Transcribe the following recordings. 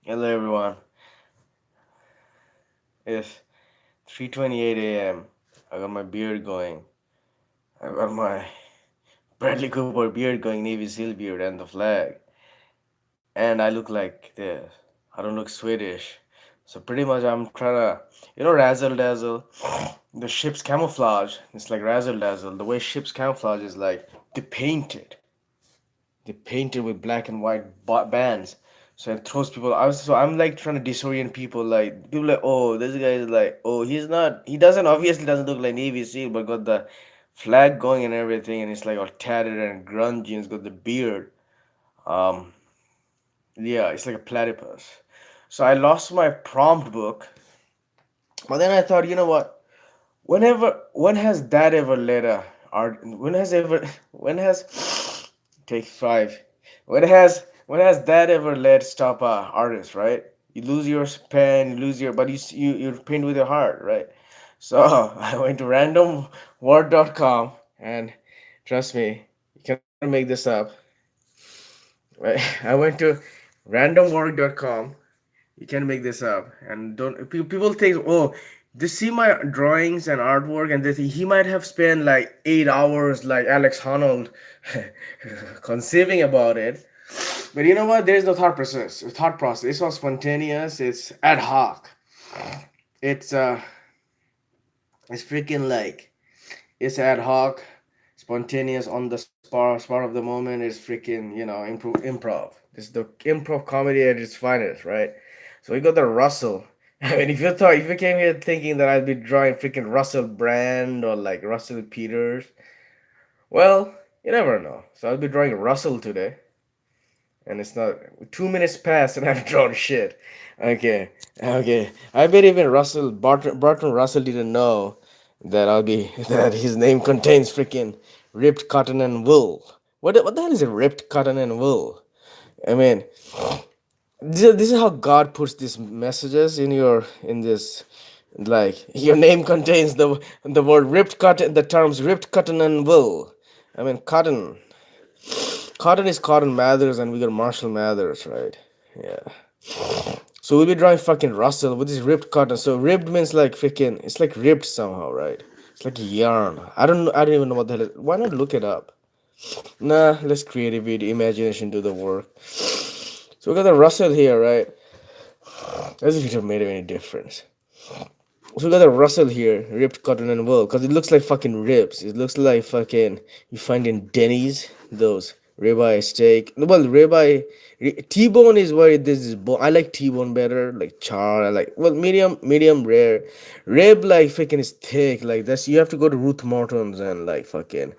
Hello everyone. It's 3:28 a.m. I got my beard going. I got my Bradley Cooper beard going, Navy SEAL beard and the flag. And I look like this. I don't look Swedish. So pretty much I'm trying to, razzle dazzle. The ship's camouflage. It's like razzle dazzle. The way ship's camouflage is like they paint it. They paint it with black and white bands. So it throws people. I'm like trying to disorient people. Like people like, oh, this guy is like, oh, he's not. He doesn't obviously doesn't look like Navy SEAL, but got the flag going and everything, and it's like all tattered and grungy, and it's got the beard. Um, yeah, it's like a platypus. So I lost my prompt book, but then I thought, you know what? When has that ever led a art? When has take five? When has that ever led stop a artist? Right? You lose your pen, you lose your, but you paint with your heart, right? So I went to randomword.com and trust me, you cannot make this up. Right? I went to randomword.com. You can make this up, and don't people think, oh, they see my drawings and artwork, and they think he might have spent like 8 hours, like Alex Honnold, conceiving about it. But you know what? There's no thought process. Thought process. It's all spontaneous. It's ad hoc. It's it's freaking like it's ad hoc, spontaneous on the spot of the moment. It's freaking improv. It's the improv comedy at its finest, right? So we got the Russell. I mean, if you came here thinking that I'd be drawing freaking Russell Brand or like Russell Peters, well, you never know. So I'll be drawing Russell today, and it's not 2 minutes past, and I've drawn shit. Okay, okay. I bet even Barton Russell didn't know that I'll be that his name contains freaking ripped cotton and wool. What the hell is a ripped cotton and wool? I mean, this is how God puts these messages in this, like your name contains the word ripped cotton, the terms ripped cotton and wool. I mean, cotton is Cotton Mathers, and we got Marshall Mathers, right? Yeah. So we'll be drawing fucking Russell with this ripped cotton. So ribbed means like freaking, it's like ripped somehow, right? It's like yarn. I don't even know what the hell. Why not look it up? Nah, let's creativity, imagination do the work. So we got the Russell here, right? As if it have made any difference. So we got the Russell here, ripped cotton and wool, because it looks like fucking ribs. It looks like fucking you find in Denny's those ribeye steak. Well, T-bone is where this is bone. I like T-bone better, like char. I like medium rare. Rib like fucking is thick. Like that's you have to go to Ruth Morton's and like fucking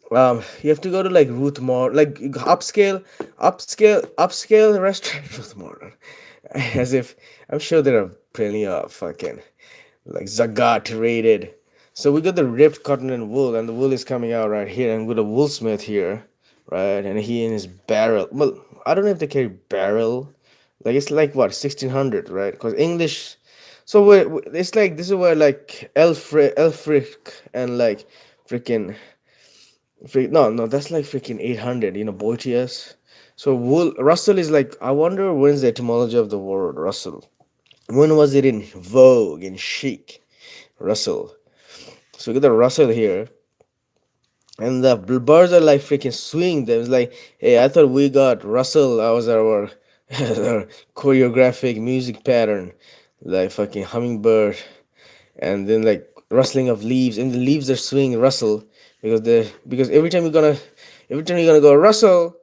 you have to go to like Ruth Mort, like upscale restaurant. Ruth Morton, as if I'm sure there are plenty of fucking like Zagat rated. So we got the ripped cotton and wool, and the wool is coming out right here, and with a woolsmith here, right, and he in his barrel. Well, I don't know if they carry barrel, like it's like what 1600, right? Because English. So it's like this is where like Elfric and like freaking no, that's like freaking 800, Boetius. So Russell is like, I wonder when's the etymology of the word Russell. When was it in vogue, in chic? Russell. So we got the Russell here. And the birds are like freaking swinging them. It's like, hey, I thought we got Russell. That was our, our choreographic music pattern. Like fucking hummingbird. And then like rustling of leaves. And the leaves are swinging Russell. Because every time you're gonna go Russell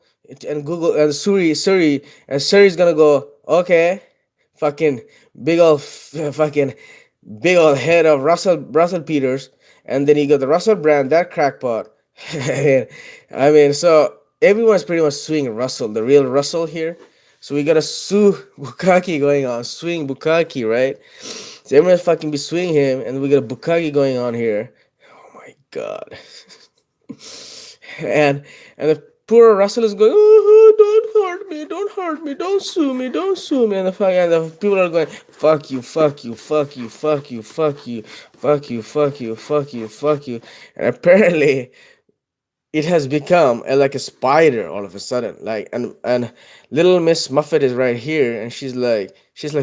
and Google and Suri's gonna go, okay, fucking fucking big old head of Russell Peters, and then you got the Russell Brand, that crackpot. I mean, so everyone's pretty much swinging Russell, the real Russell here. So we got a Sue Bukaki going on, swing Bukaki, right? So everyone's fucking be swinging him, and we got a Bukaki going on here. Oh my god. and the poor Russell is going, oh, don't hurt me, don't hurt me, don't sue me, and the people are going, fuck you, fuck you, fuck you, fuck you, fuck you, fuck you, fuck you, fuck you, fuck you, and apparently it has become like a spider all of a sudden, like, and little Miss Muffet is right here, and she's like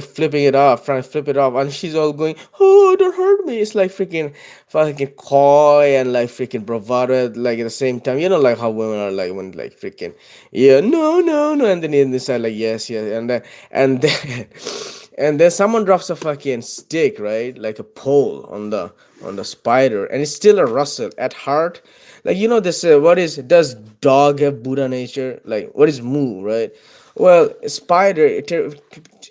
flipping it off, trying to flip it off, and she's all going, oh, don't hurt me. It's like freaking fucking coy and like freaking bravado, like at the same time, like how women are, like when like freaking, yeah, no, no, no, and then in this side, like, yes, yes, and then and then someone drops a fucking stick, right, like a pole on the spider, and it's still a Russell at heart. Like, this, what is, does dog have Buddha nature? Like, what is moo, right? Well, a spider,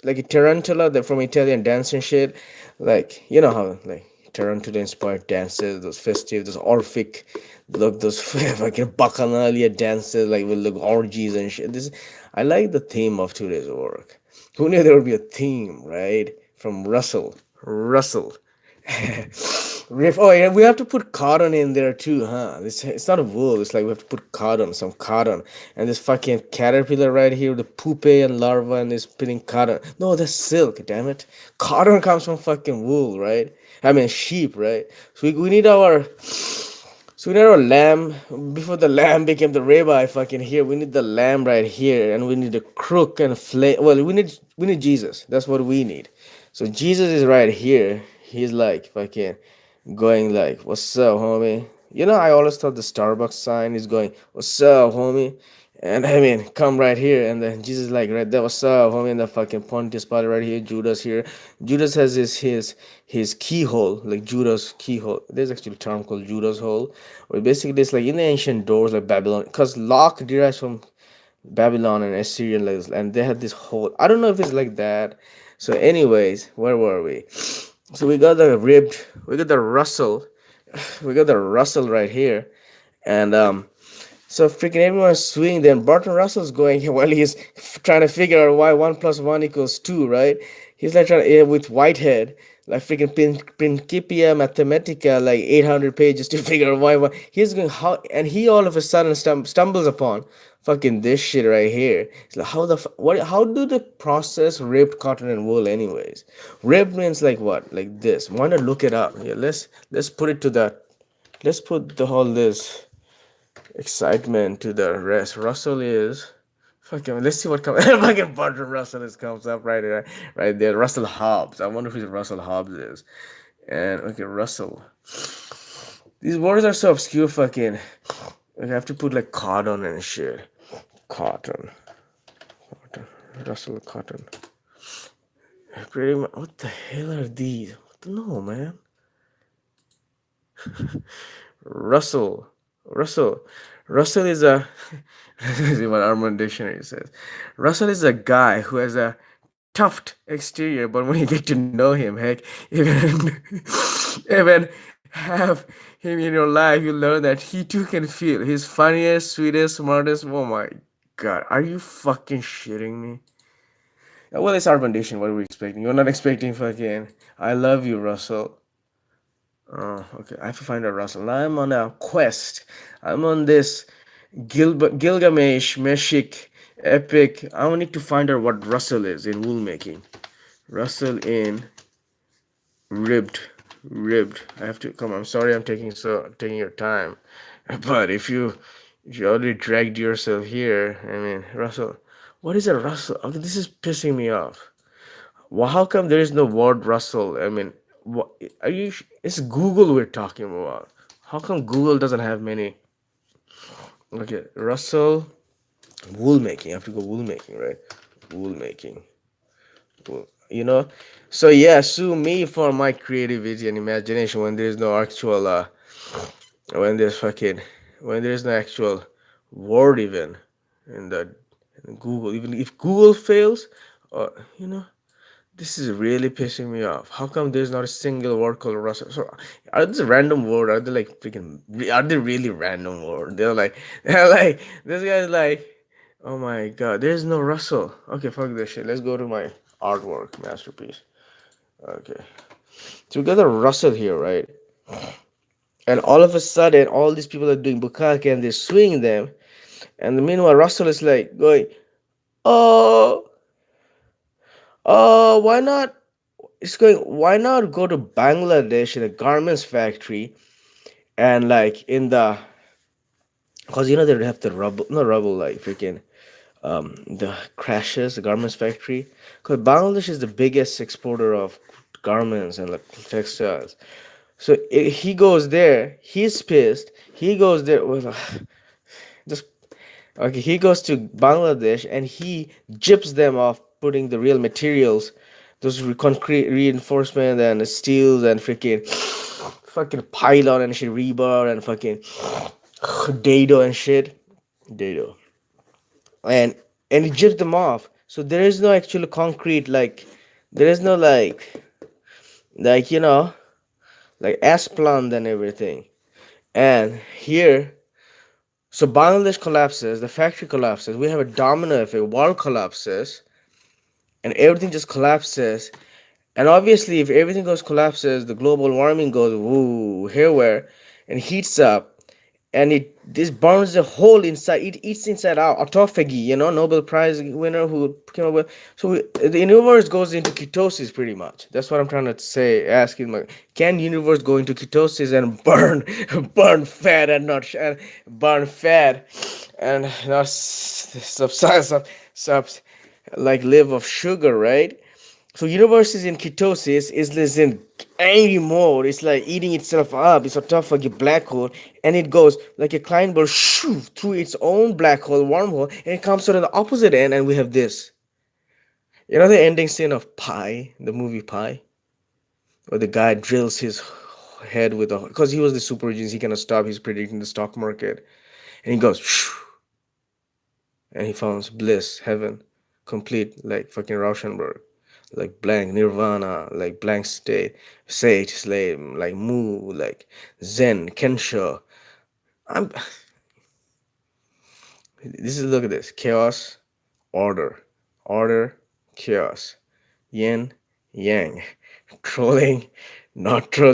like a tarantula, that from Italian dance and shit. Like, you know how like tarantula inspired dances, those festive, those Orphic, look, those fucking bacchanalia dances, like with the orgies and shit. This, I like the theme of today's work. Who knew there would be a theme, right? From Russell. Oh yeah, we have to put cotton in there too, huh? It's not a wool. It's like we have to put cotton, some cotton, and this fucking caterpillar right here, the pupae and larva, and this spinning cotton. No, that's silk. Damn it, cotton comes from fucking wool, right? I mean sheep, right? So we need our lamb. Before the lamb became the rabbi, fucking here, we need the lamb right here, and we need the crook and flame. Well, we need Jesus. That's what we need. So Jesus is right here. He's like fucking going like, "What's up, homie?" I always thought the Starbucks sign is going, "What's up, homie?" And I mean, come right here, and then Jesus like right there, "What's up, homie?" And the fucking Pontius Pilate right here, Judas here. Judas has his keyhole, like Judas keyhole. There's actually a term called Judas hole, where basically it's like in the ancient doors like Babylon, because lock derives from Babylon and Assyrian, like, and they had this hole. I don't know if it's like that. So, anyways, where were we? So we got the Russell, we got the Russell right here, and so freaking everyone's swinging. Then Barton Russell's going while he's trying to figure out why 1 + 1 = 2, right? He's like trying to, with Whitehead, like freaking Principia Mathematica, like 800 pages to figure out why. He's going how, and he all of a sudden stumbles upon fucking this shit right here. It's like how the what? How do they process ripped cotton and wool, anyways? Ripped means like what? Like this. Why not look it up? Yeah, let's put it to that. Let's put the whole this excitement to the rest. Russell is fucking. Let's see what comes. Fucking Barton Russell is comes up right there. Russell Hobbs. I wonder who Russell Hobbs is. And okay, Russell. These words are so obscure. Fucking. I have to put like cotton and shit. Cotton. Cotton. Russell Cotton. Pretty much. What the hell are these? No, man. Russell. Russell. Russell is a. See what Urban Dictionary says. Russell is a guy who has a tuft exterior, but when you get to know him, heck, even have him in your life, you learn that he too can feel. He's funniest, sweetest, smartest. Oh my god, are you fucking shitting me? Well, it's Urban Dictionary. What are we expecting? You're not expecting fucking. I love you, Russell. Oh, okay. I have to find a Russell. Now I'm on a quest. I'm on this Gilgamesh, Meshik, epic. I need to find out what Russell is in wool making. Russell in ribbed, ribbed. I have to come. I'm sorry, I'm taking your time, but if you already dragged yourself here, I mean, Russell. What is a Russell? Okay, this is pissing me off. Well, how come there is no word Russell? I mean, what are you? It's Google we're talking about. How come Google doesn't have many? Okay, Russell wool making. I have to go wool making, right? Wool making. Wool. So yeah, sue me for my creativity and imagination when there is no actual when there's fucking when there is no actual word even in the in Google. Even if Google fails, uh, you know. This is really pissing me off. How come there's not a single word called Russell? So, are these random word? Are they like freaking? Are they really random word? They're like, this guy's like, oh my god, there's no Russell. Okay, fuck this shit. Let's go to my artwork masterpiece. Okay, so we got a Russell here, right? And all of a sudden, all these people are doing bukkake and they're swinging them, and meanwhile, Russell is like going, oh, why not? It's going, why not go to Bangladesh in a garments factory and like because they have the rubble, not rubble, like freaking the crashes, the garments factory. Because Bangladesh is the biggest exporter of garments and like textiles. So he goes there. He's pissed. He goes there with just okay. He goes to Bangladesh and he gyps them off, putting the real materials, those concrete reinforcement and the steels and freaking fucking pylon and shit, rebar and fucking dado and shit, dado, and he gyps them off. So there is no actual concrete, like there is no like like asphalt and everything. And here, so Bangladesh collapses, the factory collapses, we have a domino effect, world collapses, and everything just collapses. And obviously, if everything goes collapses, the global warming goes woo haywire and heats up, and it this burns the whole inside. It eats inside out. Autophagy, Nobel Prize winner who came up with. So the universe goes into ketosis pretty much. That's what I'm trying to say. Asking, can universe go into ketosis and burn, burn fat and not burn fat and not subside like live of sugar, right? So universe is in ketosis, is in angry mode. It's like eating itself up. It's a tough like a black hole, and it goes like a Klein ball shoo through its own black hole wormhole, and it comes to the opposite end, and we have this. The ending scene of Pi, the movie Pi, where the guy drills his head with a because he was the super genius. He cannot stop. He's predicting the stock market, and he goes shoo, and he finds bliss, heaven, complete like fucking Rauschenberg, like blank nirvana, like blank state, sage, slave, like mu, like zen, kensho. I'm. This is look at this chaos, order, order, chaos, yin, yang, trolling, not trolling.